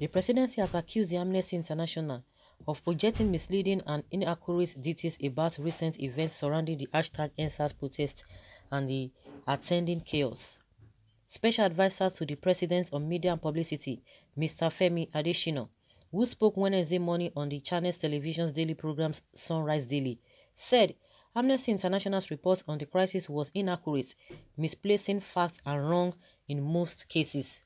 The presidency has accused the Amnesty International of projecting misleading and inaccurate details about recent events surrounding the #EndSARS protest and the attending chaos. Special advisor to the president on media and publicity, Mr. Femi Adesina, who spoke Wednesday morning on the ÇŒN1ES television's daily program Çº1ES Daily, said Amnesty International's report on the crisis was inaccurate, misplacing facts and wrong in most cases.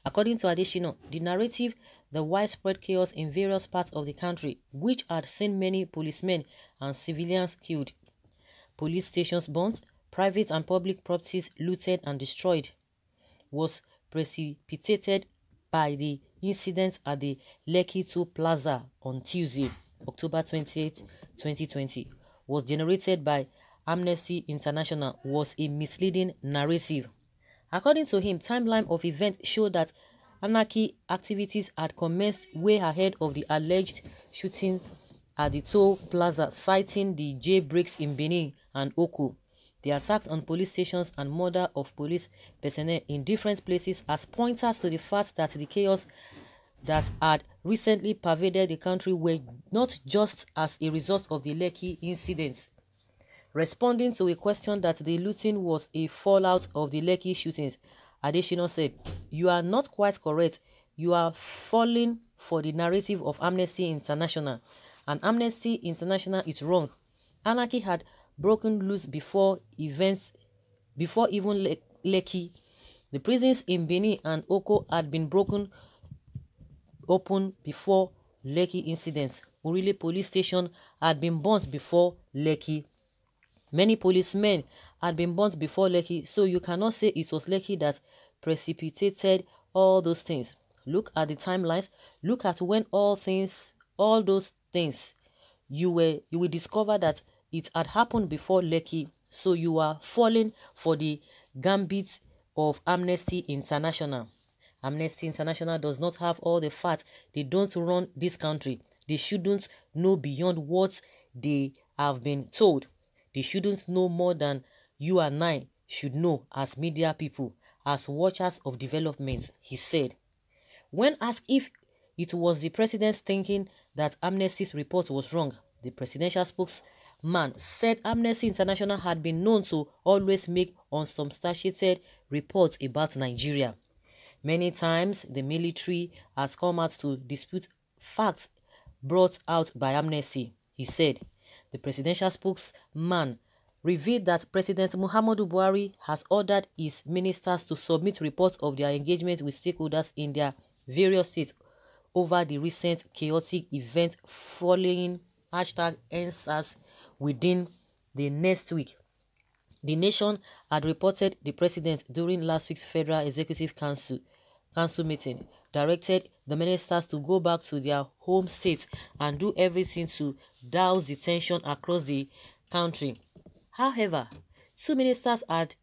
According to Adesina, the narrative, the widespread chaos in various parts of the country, which had seen many policemen and civilians killed, police stations burnt, private and public properties looted and destroyed, was precipitated by the incident at the Lekki 2 Plaza on Tuesday, October 28, 2020, was generated by Amnesty International, was a misleading narrative. According to him, timeline of events showed that anarchy activities had commenced way ahead of the alleged shooting at the Toll Plaza, citing the jailbreaks in Benin and Oko, the attacks on police stations and murder of police personnel in different places as pointers to the fact that the chaos that had recently pervaded the country were not just as a result of the Lekki incidents. Responding to a question that the looting was a fallout of the Lekki shootings, Adesina said, "You are not quite correct. You are falling for the narrative of Amnesty International, and Amnesty International is wrong. Anarchy had broken loose before even Lekki. The prisons in Benin and Oko had been broken open before Lekki incidents. Urile police station had been burnt before Lekki. Many policemen had been burnt before Lekki, so you cannot say it was Lekki that precipitated all those things. Look at the timelines. Look at when all those things, you will discover that it had happened before Lekki. So you are falling for the gambit of Amnesty International. Amnesty International does not have all the facts. They don't run this country. They shouldn't know beyond what they have been told. They shouldn't know more than you and I should know as media people, as watchers of developments," he said. When asked if it was the president's thinking that Amnesty's report was wrong, the presidential spokesman said Amnesty International had been known to always make unsubstantiated reports about Nigeria. Many times, the military has come out to dispute facts brought out by Amnesty, he said. The presidential spokesman revealed that President Muhammadu Buhari has ordered his ministers to submit reports of their engagement with stakeholders in their various states over the recent chaotic event following #EndSARS within the next week. The Nation had reported the president during last week's Federal Executive Council meeting directed the ministers to go back to their home states and do everything to douse the tension across the country. However, two ministers had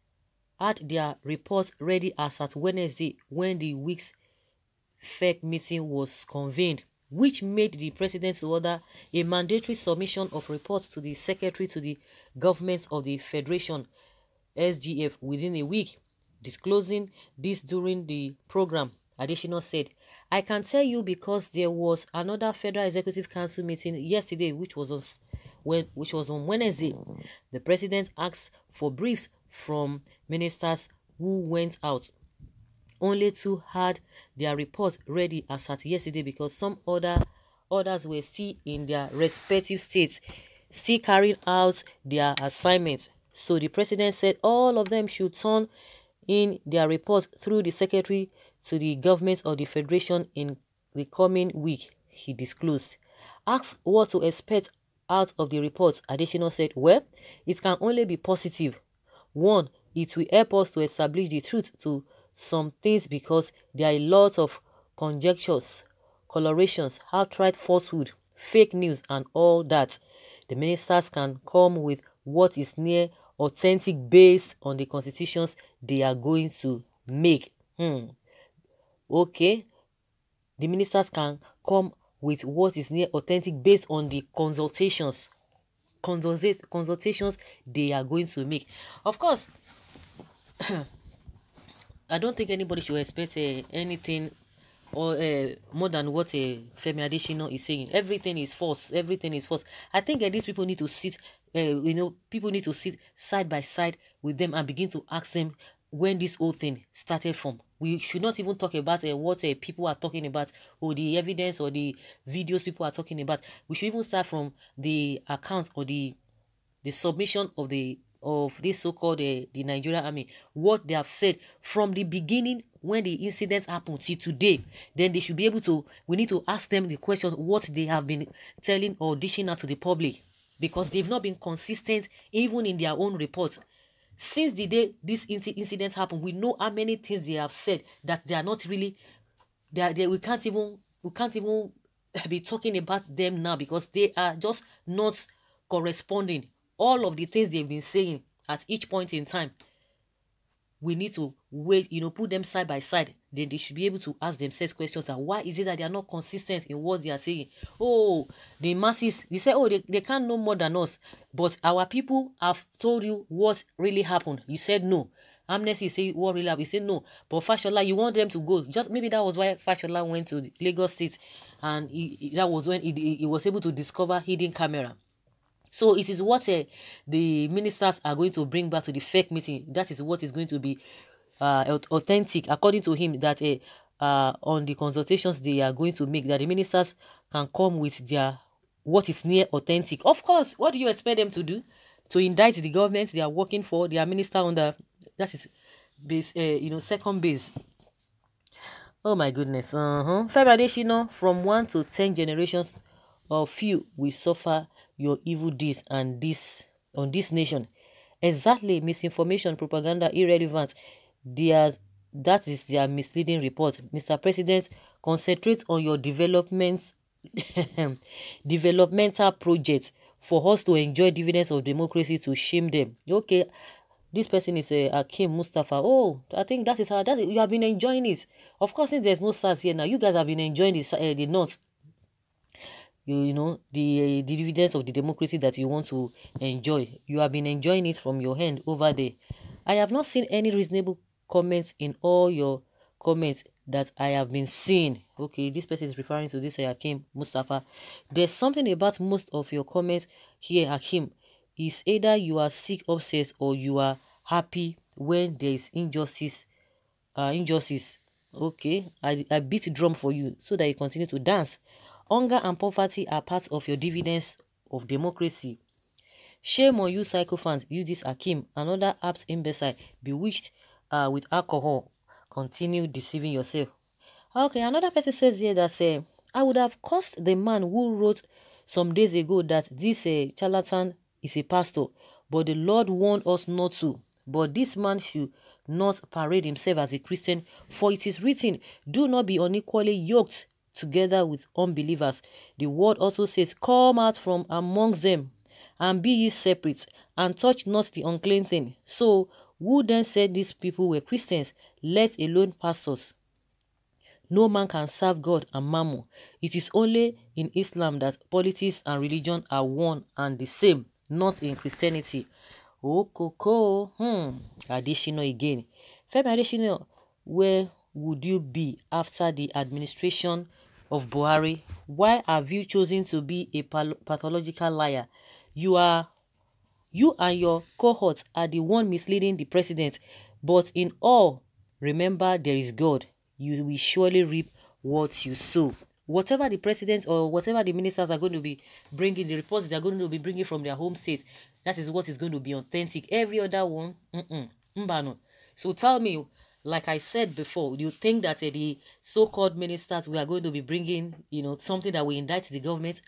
their reports ready as at Wednesday when the week's FEC meeting was convened, which made the president to order a mandatory submission of reports to the secretary to the government of the Federation SGF within a week. Disclosing this during the program, Adesina said, "I can tell you because there was another Federal Executive Council meeting yesterday, which was on Wednesday. The president asked for briefs from ministers who went out. Only two had their reports ready as at yesterday because some others were still in their respective states, still carrying out their assignments. So the president said all of them should turn in their reports through the secretary to the government of the Federation in the coming week," he disclosed. Asked what to expect out of the report, Adesina said, "Well, it can only be positive. One, it will help us to establish the truth to some things because there are a lot of conjectures, colorations, outright falsehood, fake news and all that. The ministers can come with what is near authentic based on the constitutions they are going to make." Okay, the ministers can come with what is near authentic based on the consultations they are going to make. Of course, I don't think anybody should expect anything or more than what Femi Adesina is saying. Everything is false. Everything is false. I think these people need to sit, people need to sit side by side with them and begin to ask them when this whole thing started from. We should not even talk about what people are talking about, or the evidence or the videos people are talking about. We should even start from the account or the submission of this so-called the Nigerian army, what they have said from the beginning when the incident happened till today. Then they should be able to, we need to ask them the question, what they have been telling or dishing out to the public, because they've not been consistent even in their own reports. Since the day this incident happened, we know how many things they have said that they are not really, we can't even be talking about them now, because they are just not corresponding. All of the things they've been saying at each point in time, we need to wait, put them side by side. Then they should be able to ask themselves questions that why is it that they are not consistent in what they are saying? Oh, the masses, you say, oh, they can't know more than us. But our people have told you what really happened. You said no. Amnesty say what really happened. You said no. But Fashola, you want them to go. Just maybe that was why Fashola went to Lagos State, and that was when he was able to discover hidden camera. So it is what the ministers are going to bring back to the fake meeting. That is what is going to be authentic, according to him, that on the consultations they are going to make, that the ministers can come with their what is near authentic. Of course, what do you expect them to do? To indict the government they are working for, their minister under, that is base, second base. Oh my goodness. Femi, from 1 to 10 generations of few will suffer your evil deeds and on this nation. Exactly, misinformation, propaganda, irrelevant. That is their misleading report. Mr. President, concentrate on your developmental projects for us to enjoy dividends of democracy, to shame them. Okay, this person is Hakeem Mustafa. Oh, I think that is how you have been enjoying it. Of course, since there's no SARS here now, you guys have been enjoying this, the North. The dividends of the democracy that you want to enjoy. You have been enjoying it from your hand over there. I have not seen any reasonable comments in all your comments that I have been seeing. Okay, this person is referring to this Hakeem Mustafa. There's something about most of your comments here, Hakeem. Is either you are sick, obsessed, or you are happy when there is injustice. Okay, I beat drum for you so that you continue to dance. Hunger and poverty are part of your dividends of democracy. Shame on you, psychophants. Use this Hakeem, another apt imbecile, bewitched with alcohol. Continue deceiving yourself. Okay, another person says here that I would have cursed the man who wrote some days ago that this charlatan is a pastor, but the Lord warned us not to. But this man should not parade himself as a Christian, for it is written, do not be unequally yoked together with unbelievers. The word also says, come out from amongst them, and be ye separate, and touch not the unclean thing. So, who then said these people were Christians, let alone pastors? No man can serve God and mammon. It is only in Islam that politics and religion are one and the same, not in Christianity. Oh, Coco. Adesina again. Femi Adesina, where would you be after the administration of Buhari? Why have you chosen to be a pathological liar? You and your cohorts are the one misleading the president. But in all, remember there is God. You will surely reap what you sow. Whatever the president or whatever the ministers are going to be bringing, the reports they are going to be bringing from their home state, that is what is going to be authentic. Every other one, mbano. So tell me, like I said before, do you think that the so-called ministers we are going to be bringing, something that will indict the government?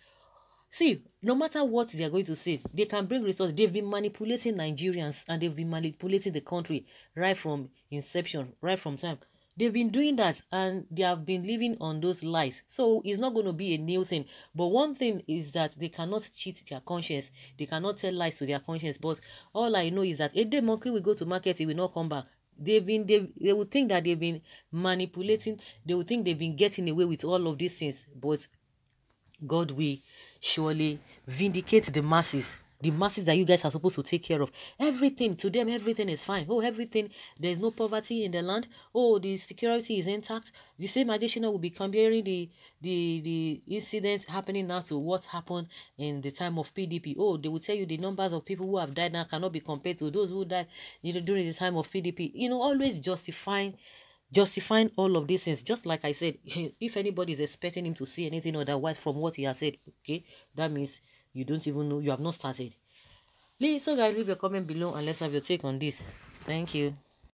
See, no matter what they are going to say, they can bring results. They've been manipulating Nigerians and they've been manipulating the country right from inception, right from time. They've been doing that and they have been living on those lies. So it's not going to be a new thing. But one thing is that they cannot cheat their conscience. They cannot tell lies to their conscience. But all I know is that a day monkey will go to market, it will not come back. They will think that they've been manipulating. They will think they've been getting away with all of these things. But God will surely vindicate the masses. the masses that you guys are supposed to take care of. Everything to them, everything is fine. Oh, everything, there's no poverty in the land. Oh, the security is intact. The same additional will be comparing the incidents happening now to what happened in the time of PDP. Oh, they will tell you the numbers of people who have died now cannot be compared to those who died, during the time of PDP. Always justifying all of these things. Just like I said, if anybody is expecting him to see anything otherwise from what he has said, okay, that means you don't even know, you have not started. So guys, leave your comment below and let's have your take on this. Thank you.